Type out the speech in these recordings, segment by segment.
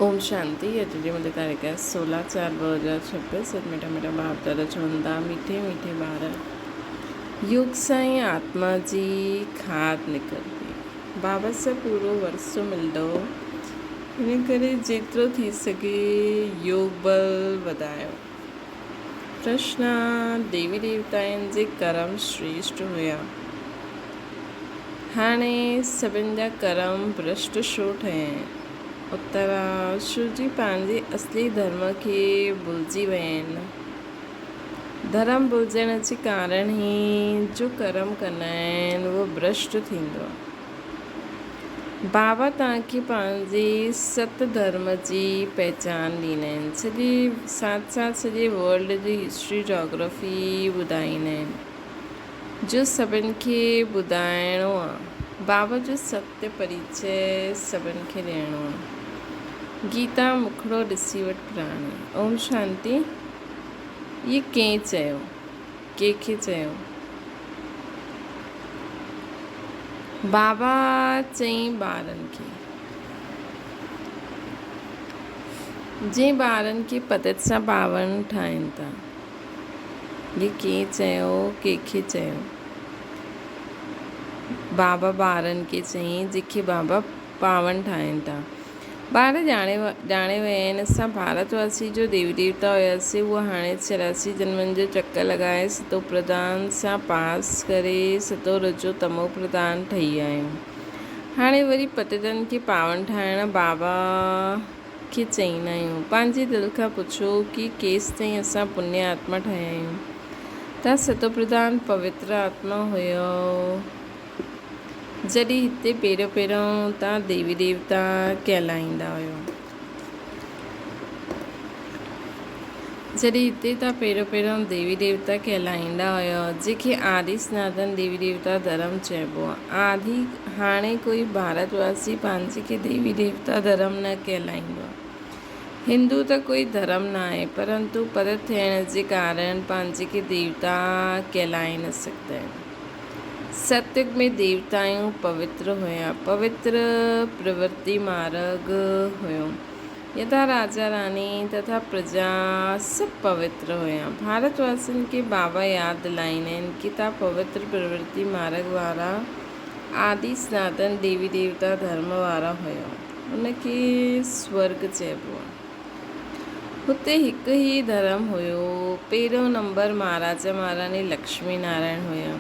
ओम शांति। अॼु जी मुंहिंजी तारीख़ है 16/4/2026। मीठा मीठा बाप दादा चवंदा मीठे मीठे ॿार योग सां ई आत्मा जी खाद निकिरंदी। बाबा सां पूरो वरसो मिलंदो, हिन करे जेतिरो थी सघे योग बल वधायो। प्रश्न: देवी देवताउनि जे कर्म श्रेष्ठ हुया, हाणे सभिनि जा कर्म भ्रष्ट छो ठहिया आहिनि? उत्तर: शिवजी पंहिंजे असली धर्म खे भुलिजी विया आहिनि। धर्म भुलिजण जे कारण ई जो कर्म कंदा आहिनि उहो भ्रष्ट थींदो आहे। बाबा तव्हांखे पंहिंजे सत धर्म जी पहचान ॾींदा आहिनि। साथ साथ सॼे वर्ल्ड जी हिस्ट्री जोग्राफी ॿुधाईंदा आहिनि जो सभिनि खे ॿुधाइणो आहे। बाबा जो सत्य परिचय सभिनि खे ॾियणो आहे। गीता मुखड़ो ॾिसी वटि प्राणी। ओम शांति। ये कंहिं चयो? कंहिंखे चयो? बाबा चईं ॿारनि खे, जंहिं ॿारनि खे पतत सां पावन ठाहिनि था। ये कंहिं चयो? कंहिंखे चयो? बाबा ॿारनि खे चईं जंहिंखे बाबा पावन ठाहिनि था। ॿार ॼाणे विया आहिनि असां भारतवासी जो देवी देवता हुयासीं, उहो हाणे 84 जन्मनि जो चकर लॻाए सतो प्रधान सां पास करे सतो रजो तमो प्रधान ठही विया आहियूं। हाणे वरी पतितनि खे पावन ठाहिण बाबा खे चईंदा आहियूं। पंहिंजे दिलि खां पुछो कि केसि ताईं असां पुण्य आत्मा ठहिया आहियूं। तव्हां सतो प्रधान पवित्र आत्मा हुयो जॾहिं हिते पहिरियों तव्हां देवी देवता कहलाईंदा हुयो। देवी देवता कहलाईंदा हुयो, जंहिंखे आदि सनातन देवी देवता धर्म चइबो आहे। हाणे कोई भारतवासी पंहिंजे खे देवी देवता धर्म न कहलाईंदो आहे। हिंदू त कोई धर्म न आहे, परंतु पद थियण जे कारण पंहिंजे खे देवता कहलाए न सघंदा आहिनि। सतयुग में देवताऊं पवित्र हुया, पवित्र प्रवृत्ति मार्ग हुयो। यथा राजा रानी तथा प्रजा सभु पवित्र हुया। भारतवासियुनि खे बाबा यादि दिलाईंदा आहिनि कि तव्हां पवित्र प्रवृत्ति मार्ग वारा आदि सनातन देवी देवता धर्म वारा हुया। उनखे स्वर्ग चइबो आहे। हुते हिकु ई धर्म हुयो। पहिरियों नंबर महाराजा महारानी लक्ष्मी नारायण हुया।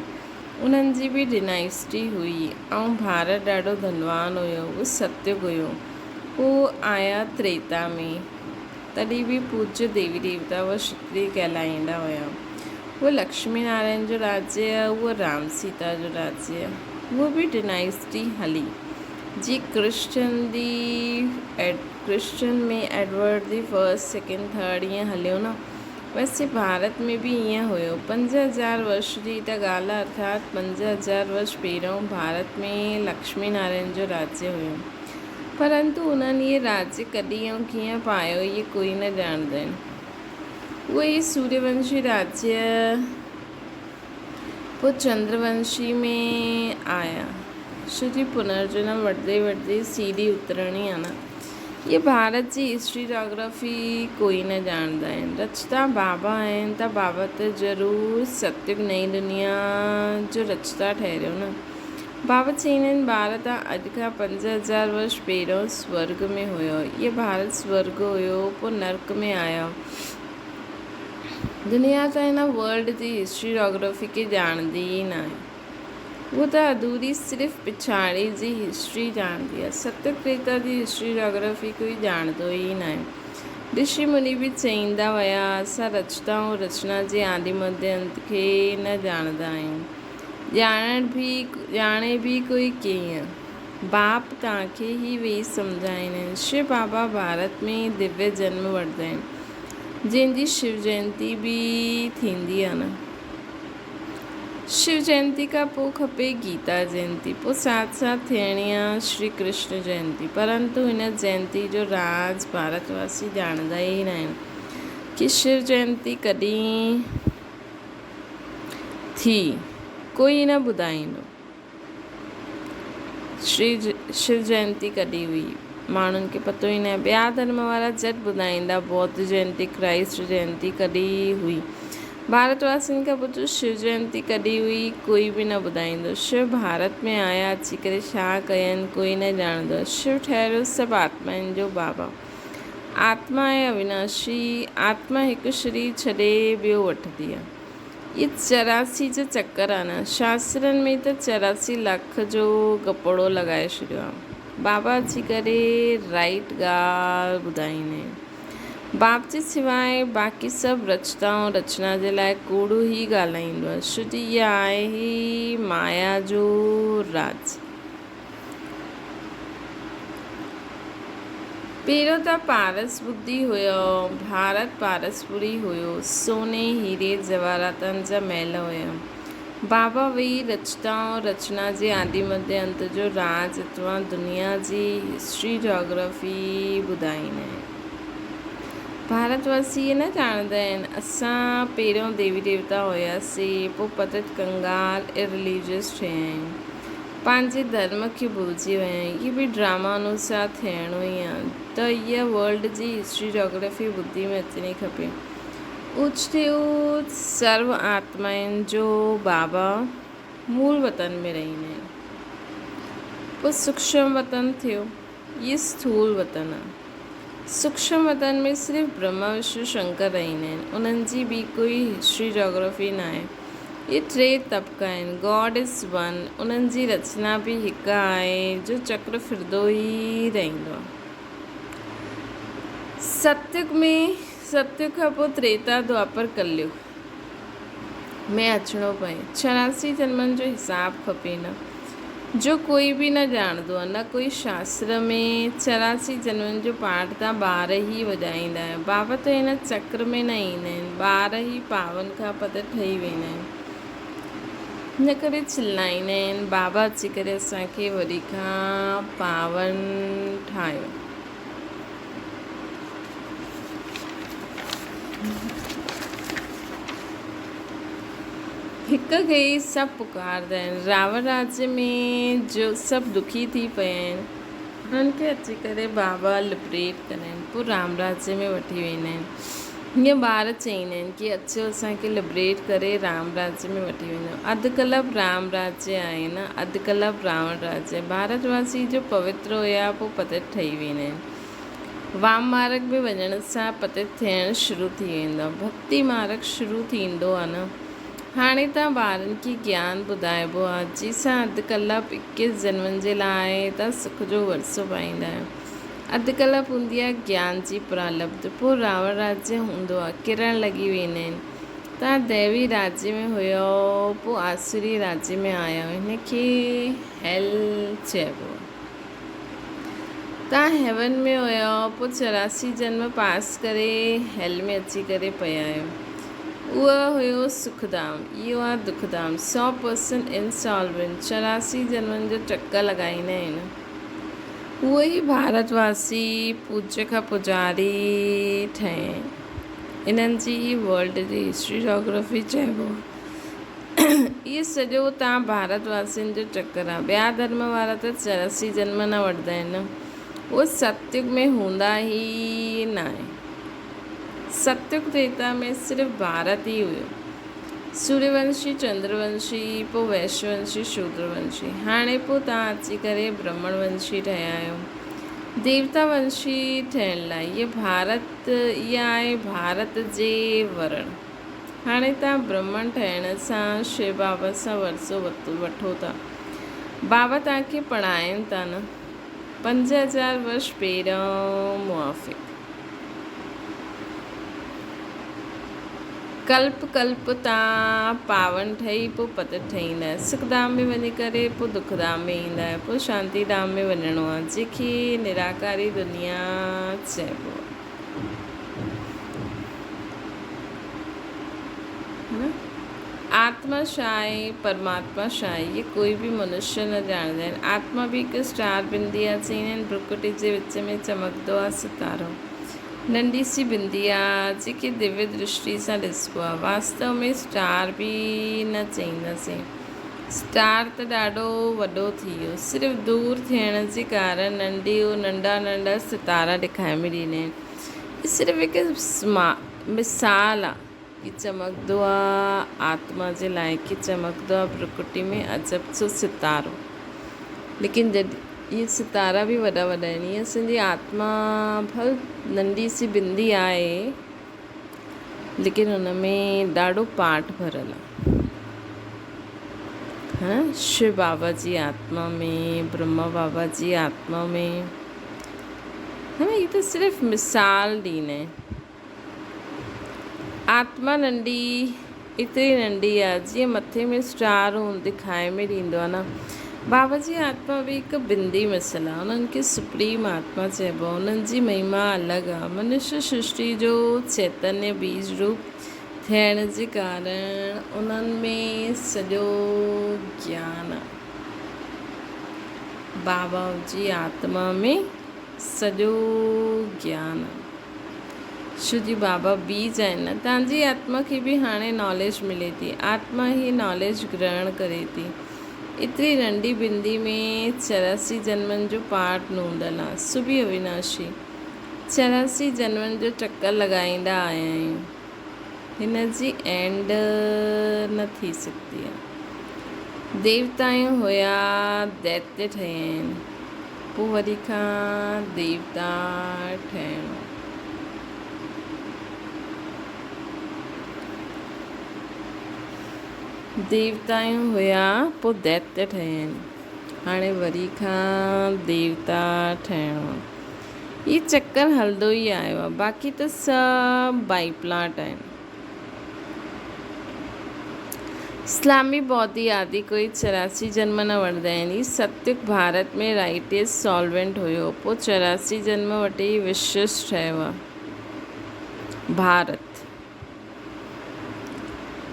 उन्हनि जी बि डिनाइस्टी हुई ऐं भारत ॾाढो धनवान हुयो। उहो सत्युग हुयो। पोइ आया त्रेता में, तॾहिं बि पूज्य देवी देवता उहा क्षत्रिय कहलाईंदा हुया। उहो लक्ष्मी नारायण जो राज्य, उहो राम सीता जो राज्य, उहो बि डिनाइस्टी हली। जी क्रिश्चन में Edward the first second third ईअं हलियो न। वैसे भारत में बि ईअं हुयो। 5000 वर्ष जी त ॻाल्हि आहे, अर्थात 5000 वर्ष पहिरियों भारत में लक्ष्मी नारायण जो राज्य हुयो। परंतु उन्हनि इहे राज्य कॾहिं ऐं कीअं पायो इहे कोई न ॼाणंदा आहिनि। उहे सूर्यवंशी राज्य पोइ चंद्रवंशी में आया। छोजी पुनर्जन्म वठंदे सीधी उतरणी आहे न। ये भारत जी हिस्ट्री जोग्राफी कोई न ॼाणंदा आहिनि। रचता बाबा आहिनि त बाबा त ज़रूरु सत्युग नई दुनिया जो रचता ठहियो न। बाबा चईंदा आहिनि ॿार तव्हां अॼु खां 5000 वर्ष पहिरियों स्वर्ग में हुयो। ये भारत स्वर्ग हुयो, पोइ नर्क में आया। दुनिया त हिन वर्ल्ड जी हिस्ट्री जोग्राफी खे ॼाणंदी ई न आहे। वो त अधूरी सिर्फ़ु पिछाड़ी जी हिस्ट्री ॼाणंदी आहे। सत्युग त्रेता जी हिस्ट्री जोग्राफी कोई ॼाणंदो ई न आहे। ऋषि मुनि बि चईंदा हुया असां रचता ऐं रचना जे आदि मध्य अंत खे न ॼाणंदा आहियूं। ॼाणे बि कोई कीअं? बाप तव्हांखे ई वेही सम्झाईंदा आहिनि। शिव बाबा भारत में दिव्य जन्म वठंदा आहिनि, जंहिंजी शिव जयंती बि थींदी आहे न। शिव जयंती खां पोइ खपे गीता जयंती, पोइ साथ साथ थियणी आहे श्री कृष्ण जयंती। परंतु हिन जयंती जो राज भारतवासी ॼाणंदा ई न आहिनि कि शिव जयंती कॾहिं थी, कोई न ॿुधाईंदो। शिव जयंती कॾहिं हुई। माण्हुनि खे पतो ई न आहे। ॿिया धर्म वारा झटि ॿुधाईंदा बौद्ध जयंती, क्राइस्ट जयंती कॾहिं हुई। भारतवासियुनि खां पुछो शिव जयंती कॾहिं हुई, कोई बि न ॿुधाईंदो। शिव भारत में आया, अची करे छा कयनि, कोई न ॼाणंदो। शिव ठहियो सभु आत्माउनि जो बाबा। आत्मा आहे अविनाशी। आत्मा हिकु शरीर छॾे ॿियो वठंदी आहे। ये 84 जो चक्कर आहे न, शास्त्रनि में त 84 लख जो गपोड़ो लॻाए छॾियो आहे। बाबा अची करे राइट ॻाल्हि ॿुधाईंदा आहिनि। बाप जे सवाइ बाक़ी सभु रचता ऐं रचना जे लाइ कूड़ो ई ॻाल्हाईंदो आहे। छो इहा आहे ई माया जो राज। पहिरियों त पारस बुद्धि हुयो, भारत पारसपुरी हुयो, सोने हीरे जवाहरातनि जा महल हुया। बाबा वेई रचता ऐं रचना जे आदि मध्य अंत जो राज अथवा दुनिया जी हिस्ट्री जोग्राफी ॿुधाईंदा आहिनि। भारतवासी न ॼाणंदा आहिनि असां पहिरियों देवी देवता हुयासीं, पोइ पतित कंगाल इरिलीजियस ठहिया आहियूं, पंहिंजे धर्म खे भुलिजी विया आहियूं। इहे बि ड्रामा अनुसार थियणो ई आहे। त इहा वर्ल्ड जी हिस्ट्री जोग्राफी बुद्धि में अचणी खपे। उचते उच सर्व आत्माउनि जो बाबा मूल वतन में रहंदा आहिनि। पोइ सूक्ष्म वतन थियो, इहे स्थूल वतन आहे। सूक्ष्म वतन में सिर्फ़ु ब्रह्मा विष्णु शंकर रहंदा आहिनि। उन्हनि जी बि कोई हिस्ट्री जोग्राफी न आहे। इहे 3 तबका आहिनि। God is one. उन्हनि जी रचना बि हिकु आहे जो चक्र फिरंदो ई रहंदो आहे। सतयुग खां पोइ त्रेता द्वापर कलयुग में अचिणो पए। 84 जन्मनि जो हिसाबु खपे न, जो कोई बि न ॼाणंदो आहे। न कोई शास्त्र में 84 जन्मनि जो पाठ तव्हां ॿार ई वॼाईंदा आहियो। बाबा त हिन चक्र में न ईंदा आहिनि, ॿार ई पावन खां पत ठही वेंदा आहिनि। हिन करे चिलाईंदा आहिनि बाबा अची करे असांखे वरी खां पावन ठाहियो। हिक खे ई सभु पुकारंदा आहिनि। रावण राज्य में जो सभु दुखी थी पिया आहिनि, उन्हनि खे अची करे बाबा लिबरेट कंदा आहिनि, पोइ राम राज्य में वठी वेंदा आहिनि। हीअं ॿार चईंदा आहिनि कि अचो असांखे लिबरेट करे राम राज्य में वठी वेंदो। अधु कल्प राम राज्य आहे न, अधु कल्प रावण राज्य। भारतवासी जो पवित्र हुया पोइ पतित ठही वेंदा आहिनि। वाम मार्ग में वञण सां पतित थियणु शुरू थी वेंदो। भक्ति मार्ग शुरू थींदो आहे न। हाणे तव्हां ॿारनि खे ज्ञान ॿुधाइबो आहे जंहिंसां अधु कल्प 21 जन्मनि जे लाइ तव्हां सुख जो वरसो पाईंदा आहियो। अधु कल्प हूंदी आहे ज्ञान जी प्रालब्ध। पोइ रावण राज्य हूंदो आहे, किरण लॻी वेंदा आहिनि। तव्हां दैवी राज्य में हुयो, पोइ आसुरी राज्य में आया आहियो। हिनखे हेल चइबो आहे। तव्हां हेवन में हुयो, पोइ 84 जन्म पास करे हेल में अची करे पिया आहियो। उहो हुयो सुखधाम, इहो आहे दुखधाम। 100% इंसॉल्वेंट 84 जन्मनि जो चक्कर लॻाईंदा आहिनि। उहो ई भारतवासी पूज्य खां पुजारी ठहे। इन्हनि जी वर्ल्ड जी हिस्ट्री जोग्राफी चइबो आहे। इहो सॼो तव्हां भारतवासियुनि जो चक्कर आहे। ॿिया धर्म वारा त 84 जन्म न वठंदा आहिनि। उहो सतयुग में हूंदा ई न आहे। सतयुग त्रेता में सिर्फ़ु भारत ई हुयो। सूर्यवंशी, चंद्रवंशी, पोइ वैश्यवंशी, शूद्रवंशी। हाणे पोइ तव्हां अची करे ब्राह्मणवंशी ठहिया आहियो, देवतावंशी ठहिण लाइ। इहा आहे भारत जे वरण। हाणे तव्हां ब्राह्मण ठहिण सां शिव बाबा सां वरसो वठो था। बाबा तव्हांखे पढ़ाइनि था न। 5000 वर्ष पहिरियों मुआफ़िक़। कल्प कल्प तव्हां पावन ठही पोइ पतित ठहींदा आहियो। सुखधाम में वञी करे पोइ दुखधाम में ईंदा आहियो। पोइ शांतिधाम में वञिणो आहे, जंहिंखे निराकारी दुनिया चइबो आहे। आत्मा छा आहे, परमात्मा छा आहे, इहे कोई बि मनुष्य न ॼाणंदा आहिनि। आत्मा बि हिकु स्टार बिंदी आहे। चईंदा आहिनि भ्रुकुटी जे विच में चमकंदो आहे सितारो। नंढी सी बिंदी आहे जेके दिव्य दृष्टि सां ॾिसबो आहे। वास्तव में स्टार बि न चईंदासीं, स्टार त ॾाढो वॾो थी वियो, सिर्फ़ु दूर थियण जे कारण नंढा नंढा सितारा ॾेखारे में ॾींदा आहिनि। हीअ सिर्फ़ु हिकु मिसाल आहे कि चमकंदो आहे आत्मा जे लाइ, कि चमकंदो आहे प्रकृति में अजब सो सितारो। लेकिन जॾहिं इहे सितारा बि वॾा वॾा आहिनि, ईअं असांजी आत्मा भल नंढी सी बिंदी आहे, लेकिन हुन में ॾाढो पाठ भरियल आहे। शिव बाबा जी आत्मा में, ब्रह्मा बाबा जी आत्मा में, ये तो सिर्फ़ मिसाल ॾींदा आहिनि। आत्मा नंढी एतिरी नंढी आहे जीअं मथे में स्टार दिखाए में ॾींदो आहे न। बाबा जी आत्मा बि हिकु बिंदी मिसल आहे, उन्हनि खे सुप्रीम आत्मा चइबो आहे। उन्हनि जी महिमा अलॻि आहे। मनुष्य सृष्टि जो चैतन्य बीज रूप थियण जे कारण उन्हनि में सॼो ज्ञान आहे। बाबा जी आत्मा में सॼो ज्ञान आहे। छो जी बाबा बीज आहिनि न, तव्हांजी आत्मा खे बि हाणे नॉलेज मिले थी। आत्मा ही नॉलेज ग्रहण करे थी। एतिरी नंढी बिंदी में 84 जन्मनि जो पाठ नूंदल आहे। सुभी अविनाशी 84 जन्मनि जो चक्कर लॻाईंदा आया आहियूं। हिन जी एंड न थी सघंदी आहे। देवताऊं हुया, दैत्य ठहिया आहिनि, पोइ वरी खां देवता ठहिणो। देवताऊं हुया, पोइ दैत्य ठहिया आहिनि, हाणे वरी खां देवता ठहिणो। ये चक्कर हलंदो ई आयो आहे। बाक़ी त सभु बाई प्लाट आहिनि। इस्लामी बौद्धी आदि कोई 84 जन्म न वठंदा आहिनि। ही सत्युग भारत में राइटियस सॉल्वेंट हुयो, पोइ 84 जन्म वटि विश्वस ठहियो आहे भारत।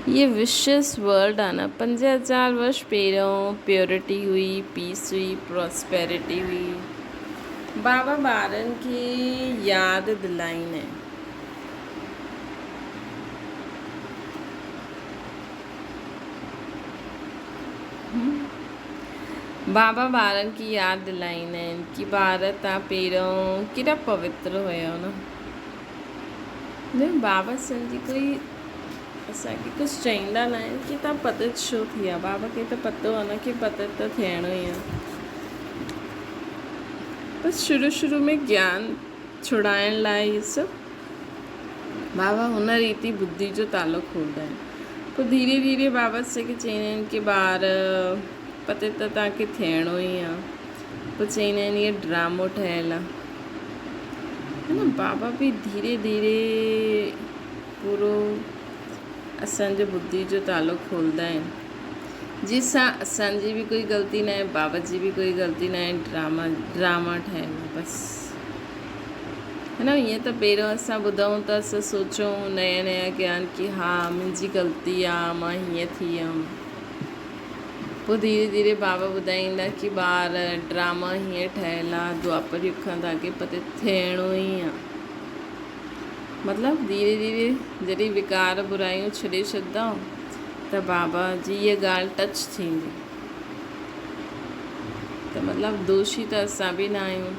ये विशेष वर्ल्ड आहे न। 5000 वर्ष पहिरियों प्योरिटी हुई, पीस हुई, प्रॉस्पेरिटी हुई। बाबा ॿारनि खे यादि दिलाईंदा आहिनि। बाबा ॿारनि खे यादि दिलाईंदा आहिनि कि ॿार तव्हां पहिरियों केॾा पवित्र हुया न। बाबा असांजी कोई असांखे कुझु चईंदा न आहिनि कि तव्हां पतित छो थी विया। बाबा खे त पतो आहे न कि पतित त थियणो ई आहे। बसि शुरू में ज्ञान छुड़ाइण लाइ इहे सभु बाबा हुन रीति बुद्धि जो तालो खोलंदा आहिनि। पोइ धीरे धीरे बाबा असांखे चईंदा आहिनि कि ॿार पतित त तव्हांखे थियणो ई आहे। पोइ चईंदा आहिनि इहो ड्रामो ठहियलु आहे, है न। बाबा बि धीरे धीरे पूरो असांजो बुद्धि जो तालो खोलंदा आहिनि। जंहिंसां असांजी बि कोई ग़लती न आहे, बाबा जी बि कोई ग़लती न आहे। ड्रामा ठहियलु आहे बसि, है न। ईअं त पहिरियों असां ॿुधूं त असां सोचूं नया ज्ञान कि हा मुंहिंजी ग़लती आहे, मां हीअं थी वियमि। पोइ धीरे धीरे बाबा ॿुधाईंदा कि ॿार ड्रामा हीअं ठहियलु आहे, द्वापर युग खां तव्हांखे पतित थियणो ई आहे। मतिलबु धीरे धीरे जॾहिं विकार बुराइयूं छॾे छॾंदा त बाबा जी इहा ॻाल्हि टच थींदी। त मतिलबु दोषी त असां बि न आहियूं,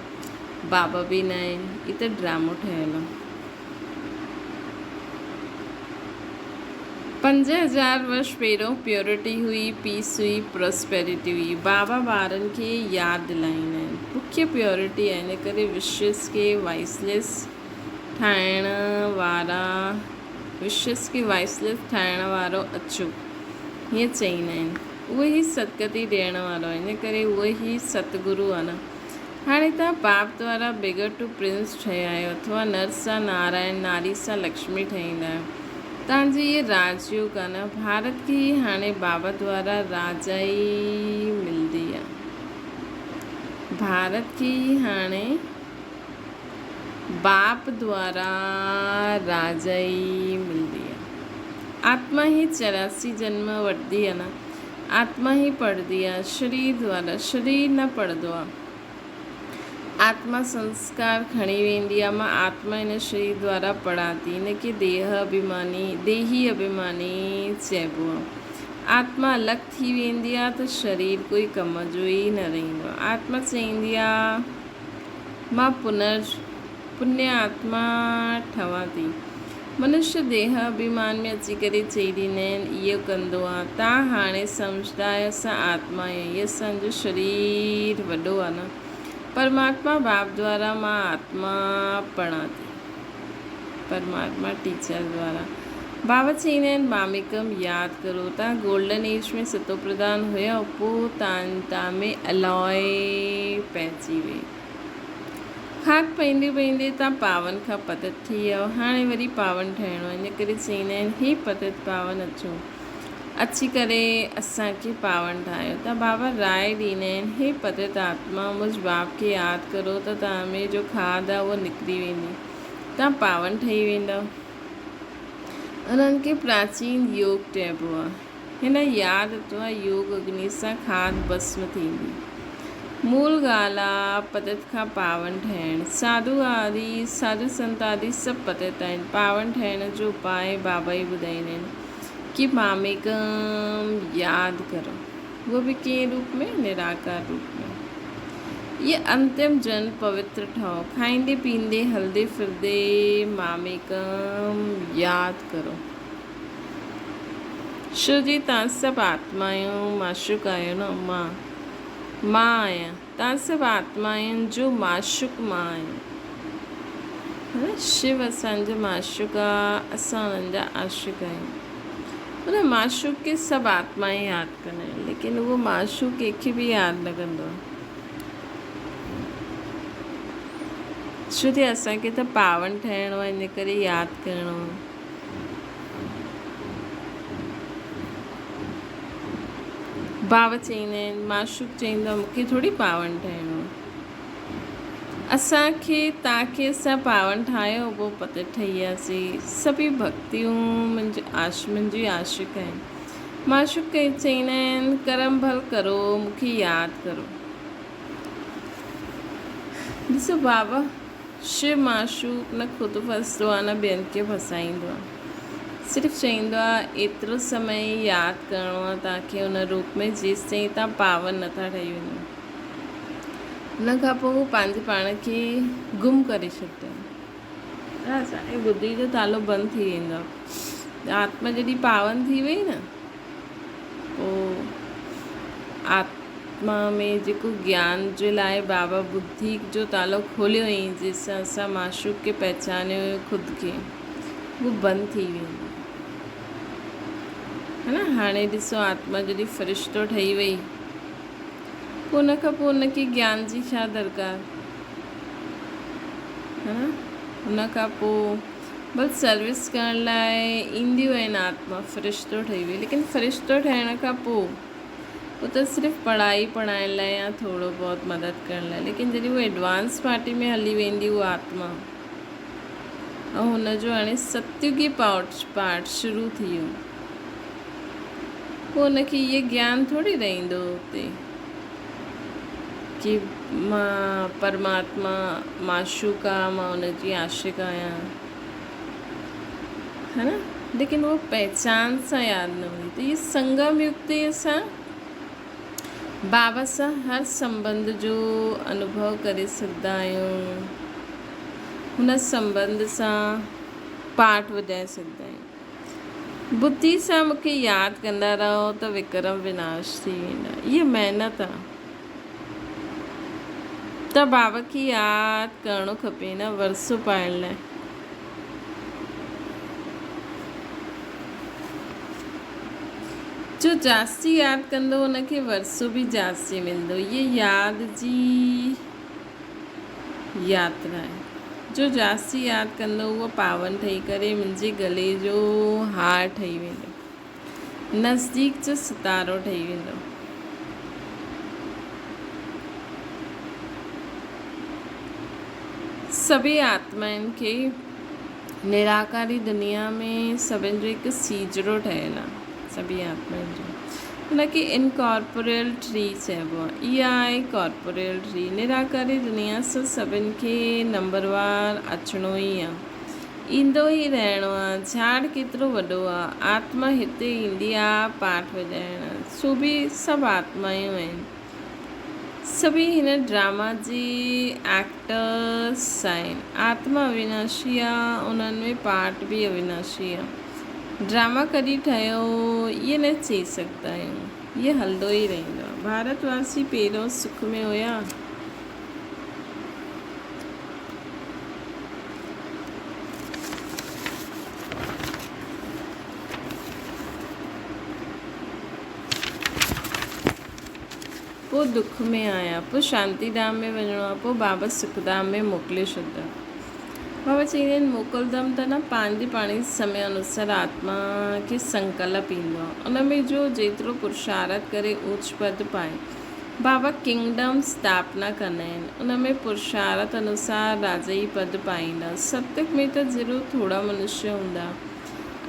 बाबा बि न आहिनि। ही त ड्रामो ठहियलु आहे। 5000 वर्ष पहिरियों प्योरिटी हुई, पीस हुई, प्रॉस्पेरिटी हुई। बाबा ॿारनि खे यादि दिलाईंदा आहिनि। मुख्य प्योरिटी आहे, इन करे विश्वस खे वाइसलेस ठाहिण वारो अचो हीअं चईंदा आहिनि। उहे ई सदगति ॾियण वारो आहे, इन करे उहे ई सतगुरु आहे न। हाणे तव्हां बाप द्वारा बिगर टू प्रिंस ठहिया आहियो, अथवा नर सां नारायण, नारी सां लक्ष्मी ठहींदा आहियो। तव्हांजी इहे राजयोग आहे न। भारत खे हाणे बाबा द्वारा राजाई मिलंदी आहे। भारत खे हाणे बाप द्वारा राजाई मिलंदी आहे। आत्मा ही 84 जन्म वठंदी आहे न। आत्मा ही पढ़ंदी आहे शरीर द्वारा, शरीर न पढ़ंदो आहे। आत्मा संस्कार खणी वेंदी आहे। मां आत्मा हिन शरीर द्वारा पढ़ां थी। हिन खे देही अभिमानी चइबो आहे। आत्मा अलॻि थी वेंदी आहे त शरीर कोई कम जो ई न रहंदो आहे। आत्मा चईंदी आहे मां पुण्य आत्मा ठहां थी। मनुष्य देह अभिमान में अची करे चई ॾींदा आहिनि इहो कंदो आहे। तव्हां हाणे सम्झंदा आहियो असां आत्मा आहियूं, इहो असांजो शरीर वॾो आहे न। परमात्मा बाप द्वारा मां आत्मा पढ़ां थी, परमात्मा टीचर द्वारा। बाबा चईंदा आहिनि मामिकम यादि करो, तव्हां गोल्डन एज में सतो प्रधान हुया, पोइ तव्हां में अलॉय पइजी वई। खाक पाईंदे पाईंदे तव्हां पावन खां पतित थी वियो, हाणे वरी पावन ठहिणो आहे। इन करे चईंदा आहिनि हे पतित पावन अचो, अची करे असांखे पावन ठाहियो। त बाबा राय ॾींदा आहिनि हे पतित आत्मा मुंहिंज बाप खे यादि करो त तव्हां में जो खाद आहे उहो निकिरी वेंदी, तव्हां पावन ठही वेंदव। उन्हनि खे प्राचीन योग चइबो आहे। हिन यादि अथव योग अग्नि सां खाद भस्म थींदी। मूल ॻाल्हि आहे पतित खां पावन ठहिणु। साधु संत आदि सभु पतित आहिनि। पावन ठहिण जो उपाय बाबा ई ॿुधाईंदा आहिनि कि मामिकम यादि करो, उहो बि कंहिं रूप में, निराकार रूप में। ये अंतिम जन पवित्र ठहो, खाईंदे पींदे हलदे फिरदे मामिकम यादि करो। शिव जी तव्हां सभु आत्मा आहियो, माशुक आहियो न। मां आहियां, तव्हां सभु आत्मा आहिनि जो माशुक मां आहियां। शिव असांजो माशुक आहे, असां उन्हनि जा आशिक आहियूं। उन माशुक खे सभु आत्मा ई यादि कंदा आहिनि, लेकिन उहो माशुक कंहिंखे बि यादि न कंदो आहे। छो त असांखे त पावन ठहिणो आहे, इन करे यादि करिणो आहे। बाबा चईंदा आहिनि माशुक चईंदो आहे मूंखे थोरी पावन ठहिणो आहे। असांखे तव्हांखे असां पावन ठाहियो, पोइ पतित ठही वियासीं। सभई भक्तियूं मुंहिंजी आशिक आहिनि। माशुक चईंदा आहिनि कर्म भल करो, मूंखे यादि करो। ॾिसो बाबा शिव माशुक न ख़ुदि फसंदो आहे न ॿियनि खे फसाईंदो आहे। सिर्फ़ु चईंदो आहे एतिरो समय यादि करिणो आहे तव्हांखे उन रूप में जेसि ताईं तव्हां पावन नथा ठही वञो। उन खां पोइ हू पंहिंजे पाण खे गुम करे छॾींदा आहिनि। असांजी बुद्धि जो तालो बंदि थी वेंदो आहे। आत्मा जॾहिं पावन थी वई न, पोइ आत्मा में जेको ज्ञान जे लाइ बाबा बुद्धि जो तालो खोलियो हुई, जंहिंसां असां माशुक खे पहचानियो हुयो ख़ुदि खे, उहो बंदि थी वेंदो है न। हाणे ॾिसो आत्मा जॾहिं फ़रिश्तो ठही वई, पोइ उन खां पोइ उनखे ज्ञान जी छा दरकारु है न। उन खां पोइ बसि सर्विस करण लाइ ईंदियूं आहिनि आत्मा, फ़रिश्तो ठही वई। लेकिन फ़रिश्तो ठहिण खां पोइ उहो त सिर्फ़ु पढ़ाई पढ़ाइण लाइ या थोरो बहुत मदद करण लाइ। लेकिन जॾहिं उहा एडवांस पार्टी में हली वेंदी उहा आत्मा, ऐं हुनजो हाणे सत्युगी पाठ शुरू थी वियो, पोइ हुनखे इहे ज्ञान थोरी रहंदो हुते कि मां परमात्मा माशुक आहे, मां हुनजी आशिक आहियां, है न। लेकिन उहो पहचान सां यादि न हुई। त इहे संगम युग ते असां बाबा सां हर संबंध जो अनुभव करे सघंदा आहियूं। हुन संबंध सां पाठ वॼाए सघंदा आहियूं। बुद्धि सां मूंखे यादि कंदा रहो त विक्रम विनाश थी वेंदा। इहा महिनत आहे। त बाबा खे यादि करिणो खपे न वरसो पाइण लाइ। जो जास्ती यादि कंदो हुनखे वरसो बि जास्ती मिलंदो। ये यादि जी यात्रा आहे। जो जास्ती यादि कंदो उहो पावन ठही करे मुंहिंजे गले जो हार ठही वेंदो, नज़दीक जो सितारो ठही वेंदो। सभी आत्माउनि खे निराकारी दुनिया में सभिनि जो हिकु सीजड़ो ठहियलु आहे। सभी आत्माउनि जो हुनखे इनकॉर्पोरियल ट्री चइबो आहे। इहा आहे कॉर्पोरियल ट्री। निराकारी दुनिया सां सभिनि खे नंबरवार अचिणो ई आहे। ईंदो ई रहणो आहे। झाड़ केतिरो वॾो आहे, आत्मा हिते ईंदी आहे पाठ वॼाइण। सो बि सभु आत्मायूं आहिनि, सभी हिन ड्रामा जी एक्टर्स आहिनि। आत्मा अविनाशी आहे, उन्हनि में पाठ बि अविनाशी आहे। ड्रामा कॾहिं ठहियो इहे न चई सघंदा आहियूं, इहे हलंदो ई रहंदो आहे। भारतवासी पहिरियों सुख में हुया, पोइ दुख में आया, पोइ शांतिधाम में वञिणो आहे, पोइ बाबा सुखधाम में मोकिले छॾंदा। बाबा चईंदा आहिनि मोकिलंदमि त न पंहिंजे पाण ई समय अनुसार आत्मा खे संकल्प ईंदो आहे, उन में जो जेतिरो पुरुषार्थ करे उच्च पद पाए। बाबा किंगडम स्थापना कंदा आहिनि, उन में पुरुषार्थ अनुसार राजाई पद पाईंदा। सतयुग में त ज़रूरु थोरा मनुष्य हूंदा।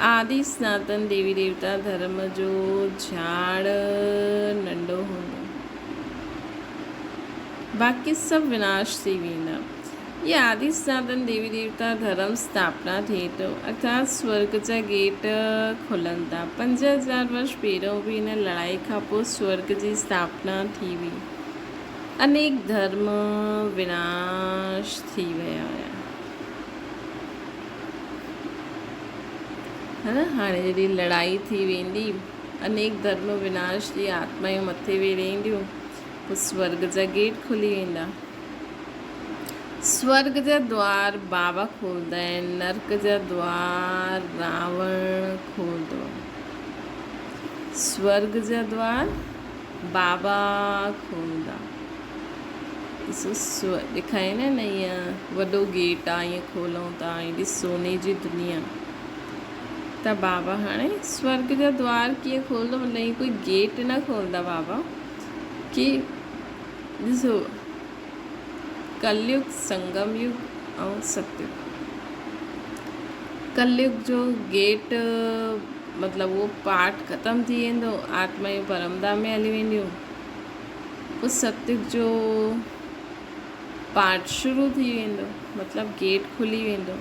आदि सनातन देवी देवता धर्म जो झाड़ नंढो हूंदो, बाक़ी सभु विनाश थी वेंदा। ये आदि सनातन देवी देवता धर्म स्थापना थिए थो, अर्थात स्वर्ग जा गेट खुलनि था। 5000 वर्ष पहिरियों बि हिन लड़ाई खां पोइ स्वर्ग जी स्थापना थी हुई। अनेक धर्म विनाश थी विया हुया, है न। हाणे जॾहिं लड़ाई थी वेंदी, अनेक धर्म विनाश थी, आत्मायूं मथे वेही रहंदियूं, पोइ स्वर्ग जा गेट खुली वेंदा। स्वर्ग जा द्वार बाबा खोलंदा आहिनि, नर्क जा द्वार रावण खोलंदो। स्वर्ग जा द्वार बाबा खोलंदा। ॾिसो ॾेखारे न ईअं वॾो गेट आहे, ईअं खोलूं था, एॾी सोने जी दुनिया। त बाबा हाणे स्वर्ग जा द्वार कीअं खोलंदो, मतिलबु ईअं कोई गेट न खोलंदा बाबा कि ॾिसो कलयुग, संगम युग ऐं सतयुग। कलयुग जो गेट मतिलबु उहो पाठ ख़तमु थी वेंदो, आत्मायूं परमधाम में हली वेंदियूं। पोइ सतयुग जो पाठ शुरू थी वेंदो, मतिलबु गेट खुली वेंदो।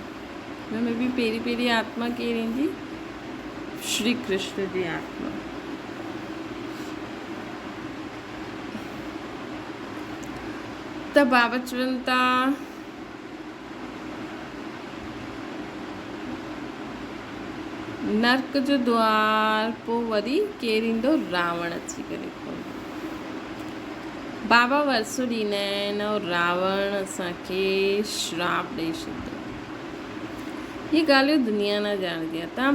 हुन में बि पहिरीं आत्मा केरु ईंदी? श्री कृष्ण जी आत्मा। त बाबा चवनि था नर्क जो द्वार पोइ वरी केरु ईंदो? रावण अची करे खोलंदो। बाबा वरसो ॾींदा आहिनि और रावण असांखे श्राप ॾेई छॾंदो। ये ॻाल्हियूं दुनिया न ॼाणंदी आहे। तव्हां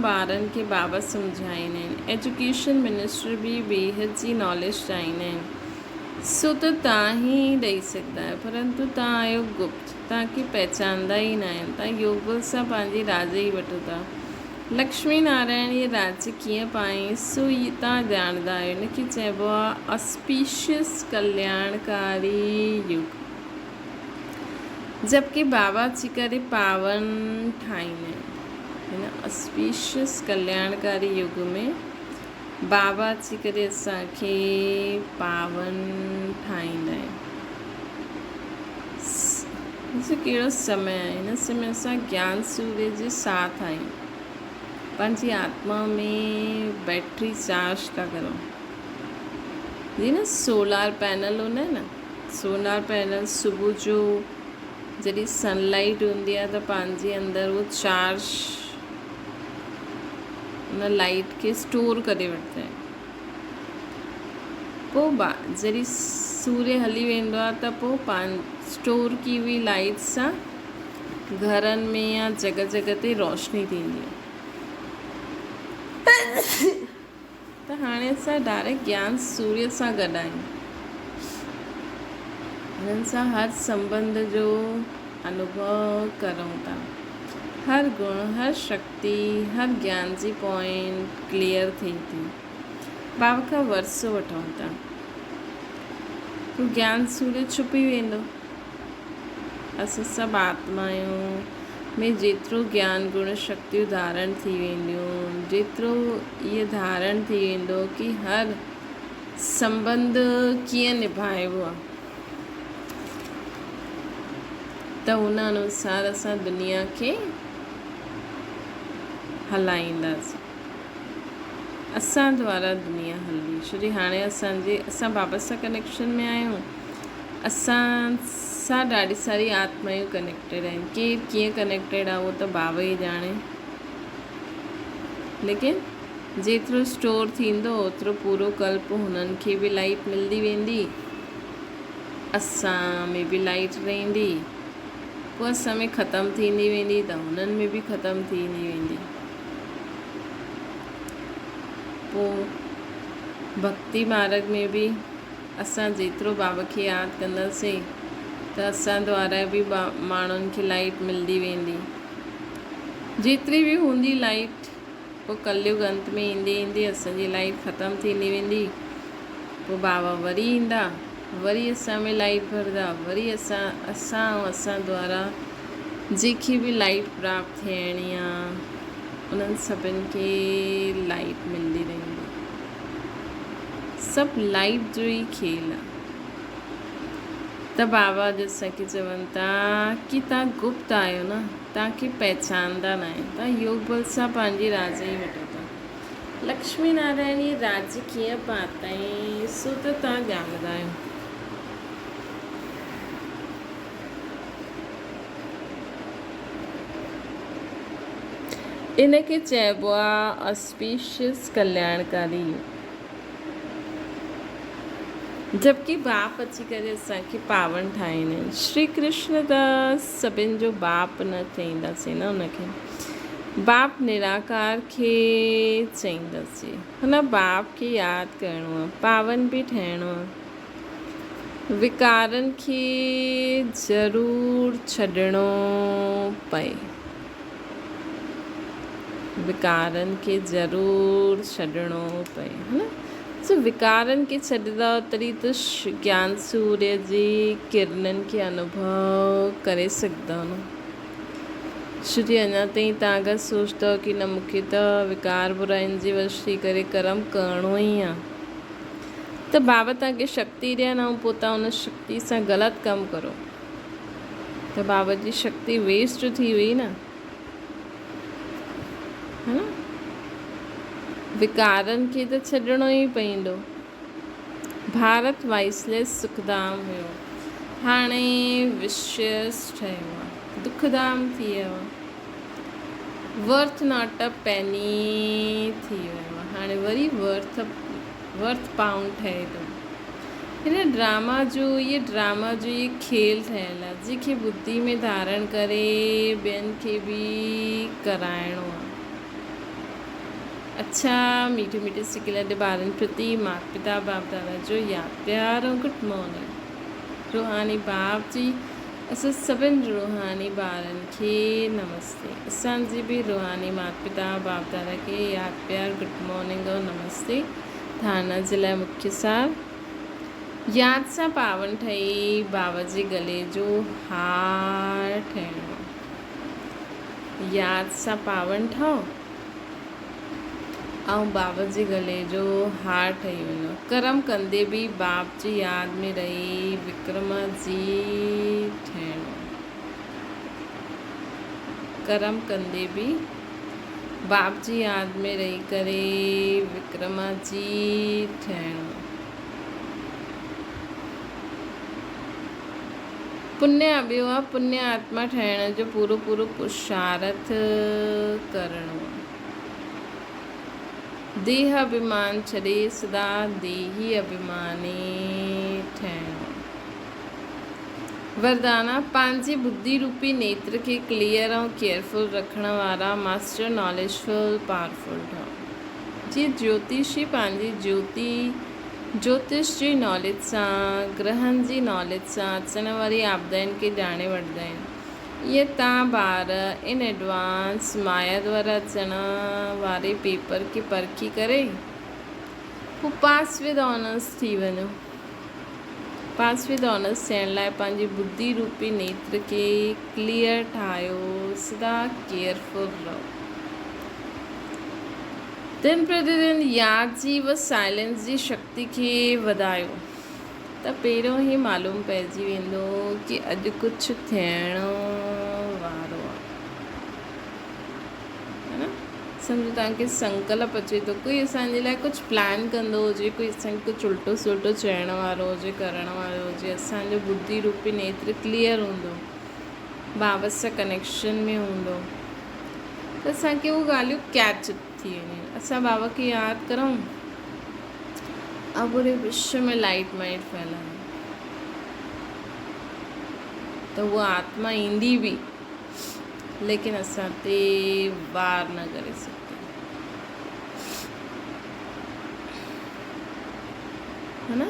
ॿारनि खे बाबा सम्झाईंदा आहिनि। एजुकेशन मिनिस्टर बि बेहद जी नॉलेज चाहींदा आहिनि, सो त तव्हां ई ॾेई सघंदा आहियो, परंतु तव्हां आहियो गुप्त, तव्हांखे पहचानंदा ई न आहिनि। तव्हां योग बल सां पंहिंजी राजा ई वठो था। लक्ष्मी नारायण ये राज्य कीअं पाई, सो ये तव्हां ॼाणंदा आहियो। हिनखे चइबो आहे ऑस्पिशियस कल्याणकारी युग। जबकि बाबा अची करे पावन ठाहींदा आहिनि। हिन ऑस्पिशियस कल्याणकारी युग में बाबा अची करे असांखे पावन ठाहींदा आहिनि। ॾिसो कहिड़ो समय आहे, हिन समय असां ज्ञान सूर्य जे साथ आहियूं। पंहिंजी आत्मा में बैटरी चार्ज था करूं। जी न सोलार पैनल हूंदा आहिनि न, सोलार पैनल सुबुह जो जॾहिं सनलाइट हूंदी आहे त पंहिंजे अंदरि उहो चार्ज उन लाइट खे स्टोर करे वठंदा आहिनि। पोइ जॾहिं सूर्य हली वेंदो आहे त पोइ स्टोर की हुई लाइट सां घरनि में या जॻह जॻह ते रोशनी थींदी आहे। त हाणे असां डायरेक्ट ज्ञान सूर्य सां गॾु आहियूं। हिननि सां हर संबंध जो अनुभव करूं था। हर गुण, हर शक्ति, हर ज्ञान जी पॉइंट क्लियर थिए थी। बाबा खां वरसो वठूं था, तो ज्ञान सूर्य छुपी वेंदो। असां सभु आत्मायूं में जेतिरो ज्ञान गुण शक्तियूं धारण थी वेंदियूं, जेतिरो इहे धारण थी वेंदो कि हर संबंध कीअं निभाइबो आहे, त त उन अनुसार असां दुनिया खे हलाईंदासीं। असां द्वारा दुनिया हलंदी, छो जो हाणे असां बाबा सां कनेक्शन में आहियूं। असां सां ॾाढी सारी आत्मायूं कनेक्टेड आहिनि। केरु कीअं कनेक्टेड आहे उहो त बाबा ई ॼाणे, लेकिन जेतिरो स्टोर थींदो ओतिरो पूरो कल्प हुननि खे बि लाइट मिलंदी वेंदी, असां में बि लाइट रहंदी, पोइ असां में ख़तमु थींदी वेंदी त हुननि में बि ख़तमु थींदी वेंदी। पोइ भक्ति मार्ग में बि असां जेतिरो बाबा खे यादि कंदासीं त असां द्वारा बि माण्हुनि खे लाइट मिलंदी वेंदी। जेतिरी बि हूंदी लाइट, पोइ कलयुग अंत में ईंदे ईंदे असांजी लाइट ख़तमु थींदी वेंदी। पोइ बाबा वरी ईंदा, वरी असां में लाइट भरंदा, वरी असां द्वारा जेकी बि लाइट प्राप्त थियणी आहे उन्हनि सभिनि खे लाइट मिलंदी रहंदी। सभु लाइट जो ई खेल आहे। त बाबा जो असांखे चवनि था कि तव्हां गुप्त आहियो न, तव्हांखे पहचानंदा न आहियो, तव्हां योग बल सां पंहिंजी राज ई वठो था। लक्ष्मी नारायण ये राज्य कीअं पातई सो त तव्हां ॼाणंदा आहियो। इनखे चइबो आहे ऑस्पिशियस कल्याणकारी। जबकि बाप अची करे असांखे पावन ठाहींदा आहिनि। श्री कृष्ण त सभिनि जो बाप न चईंदासीं न, उनखे बाप निराकार खे चईंदासीं। हुन बाप खे यादि करिणो आहे, पावन बि ठहिणो आहे। विकारनि खे ज़रूरु छॾिणो पए, विकारनि खे ज़रूरु छॾिणो पए, है न। सो विकारनि खे छॾंदा तॾहिं त ज्ञान सूर्य जी किरणनि खे अनुभव करे सघंदा न। छो जो अञा ताईं तव्हां अगरि सोचंदव कि न मूंखे त विकार बुराइनि जी वश थी करे कर्म करिणो ई आहे, त बाबा तव्हांखे शक्ति ॾियनि ऐं पोइ तव्हां उन शक्ति सां ग़लति कमु करो त बाबा जी शक्ति वेस्ट थी वई न, है न। विकारनि खे त छॾिणो ई पवंदो। भारत वाइसलेस सुखधाम हुयो, हाणे विशियस ठहियो आहे, दुखधाम थी वियो आहे। वर्थ नॉट अ पेनी थी वियो आहे, हाणे वरी वर्थ पाउंड ठहे थो। हिन ड्रामा जो ये खेल ठहियलु आहे, जंहिंखे बुद्धि में धारण करे ॿियनि खे बि कराइणो आहे। अच्छा मीठे मीठे सिके लॾे ॿारनि प्रति माता पिता बाप दादा जो यादि प्यार ऐं गुड मॉर्निंग। रूहानी बाप जी असां सभिनि रूहानी ॿारनि खे नमस्ते। असांजी बि रूहानी माता पिता बाप दादा खे यादि प्यार गुड मॉर्निंग ऐं नमस्ते। थाना जे लाइ मुख्य साहिब यादि सां पावन ठही बाबा जे गले जो हार ठहिणो। यादि सां पावन ठहो ऐं बाबा जे गले जो हार ठही वञो। कर्म कंदे बि बाप जी यादि में रही विक्रम जी ठहिणो। कर्म कंदे बि बाप जी यादि में रही करे विक्रम जी ठहिणो। पुण्य ॿियो आहे पुण्य आत्मा ठहिण जो पूरो पुरुषार्थ करणो आहे। देह अभिमान छॾे सदा देही अभिमानी ठहिणो। वरदाना पंहिंजी बुद्धि रूपी नेत्र खे क्लियर ऐं केयरफुल रखण वारा मास्टर नॉलेजफुल पावरफुल ठहो। जीअं ज्योतिषी पंहिंजी ज्योतिष जी नॉलेज सां ग्रहनि जी नॉलेज सां अचण वारी आपदाउनि खे ॼाणे वठंदा आहिनि, इहे तव्हां ॿार इन एडवांस माया द्वारा अचण वारे पेपर खे परखी करे पोइ पास विद ऑनर्स थी वञो। पास विद ऑनर्स थियण लाइ पंहिंजी बुद्धि रूपी नेत्र खे क्लियर ठाहियो, सदा केयरफुल रहो। दिन प्रतिदिन यादि जी व साइलेंस जी शक्ति खे वधायो। त पहिरियों ई मालूम पइजी वेंदो कि अॼु कुझु थियण वारो आहे, है न। सम्झो तव्हांखे संकल्प अचे थो, कोई असांजे लाइ कुझु प्लान कंदो हुजे, कोई असांखे कुझु उल्टो सुल्टो चवण वारो हुजे, करण वारो हुजे, असांजो बुद्धि रूपी नेत्र क्लियर हूंदो, बाबा सां कनेक्शन में हूंदो, त असांखे उहे ॻाल्हियूं कैच थी वेंदियूं। असां बाबा खे यादि करूं और पूरे विश्व में लाइट माइट फैलायूं, त उहा आत्मा ईंदी बि, लेकिन असां ते वार न करे सघंदा, है न।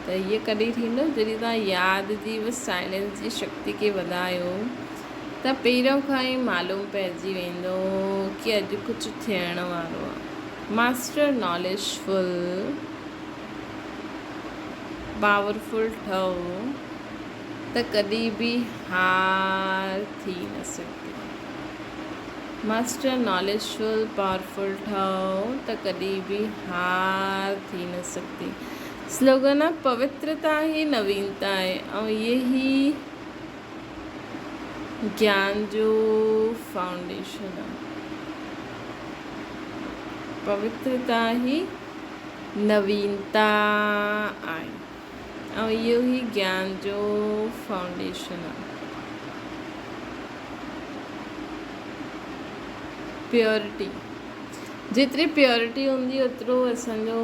त इहे कॾहिं थींदो जॾहिं तव्हां यादि जी व साइलेंस जी शक्ति खे वधायो, त पहिरियों खां ई मालूम पइजी वेंदो कि अॼु कुझु थियण वारो आहे। मास्टर नॉलेजफुल पावरफुल ठहो त कॾहिं बि हार थी न सघे। मास्टर नॉलेजफुल पावरफुल ठहो त कॾहिं बि हार थी न सकती। स्लोगन आहे पवित्रता ही नवीनता आहे, ऐं ये ही ज्ञान जो फाउंडेशन आहे। पवित्रता ही नवीनता आहे ऐं इहो ई ज्ञान जो फाउंडेशन आहे। प्योरिटी, जेतिरी प्योरिटी हूंदी ओतिरो असांजो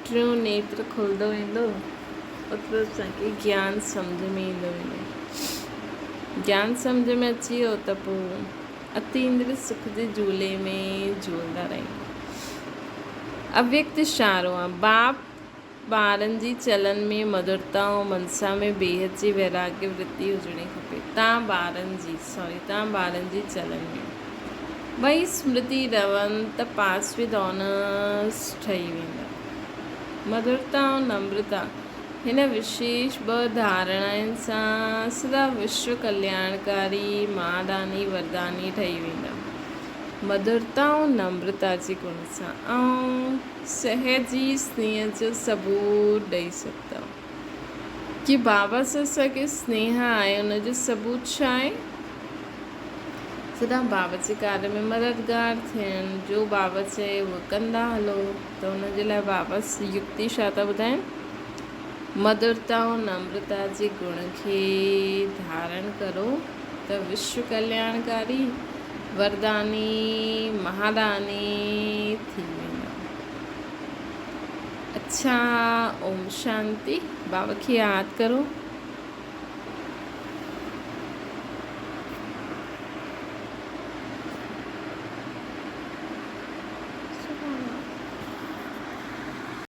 टियों नेत्र खुलंदो वेंदो, ओतिरो असांखे ज्ञान सम्झ में ईंदो वेंदो। ज्ञान सम्झ में अची वियो त पोइ अतीन्द्रिय सुख जे झूले में झूलंदा रहियूं। अव्यक्त इशारो आहे, बाप ॿारनि जी चलन में मधुरता ऐं मनसा में बेहद जी वैराग्य वृत्ति हुजणी खपे। तव्हां ॿारनि जी चलन में ॿई स्मृति रहनि त पास विद ऑनर्स ठही वेंदा। मधुरता ऐं नम्रता हिन विशेष ॿ धारणाउनि सां सदा विश्व कल्याणकारी महादानी वरदानी ठही वेंदा। मधुरता ऐं नम्रता जे गुण सां ऐं सहजी स्नेह जो सबूत ॾेई सघंदा कि बाबा सां असांखे स्नेह आहे। उनजो सबूत छा आहे? सदा बाबा जे कार्य में मददगार थियनि, जो बाबा चए उहो कंदा हलो। त उनजे लाइ बाबा युक्ति छा था ॿुधाइनि? मधुरता ऐं नम्रता जे गुण खे धारण करो त विश्व कल्याणकारी वरदानी महादानी थी वेंदा। अच्छा, ओम शांति। बाबा खे यादि करो।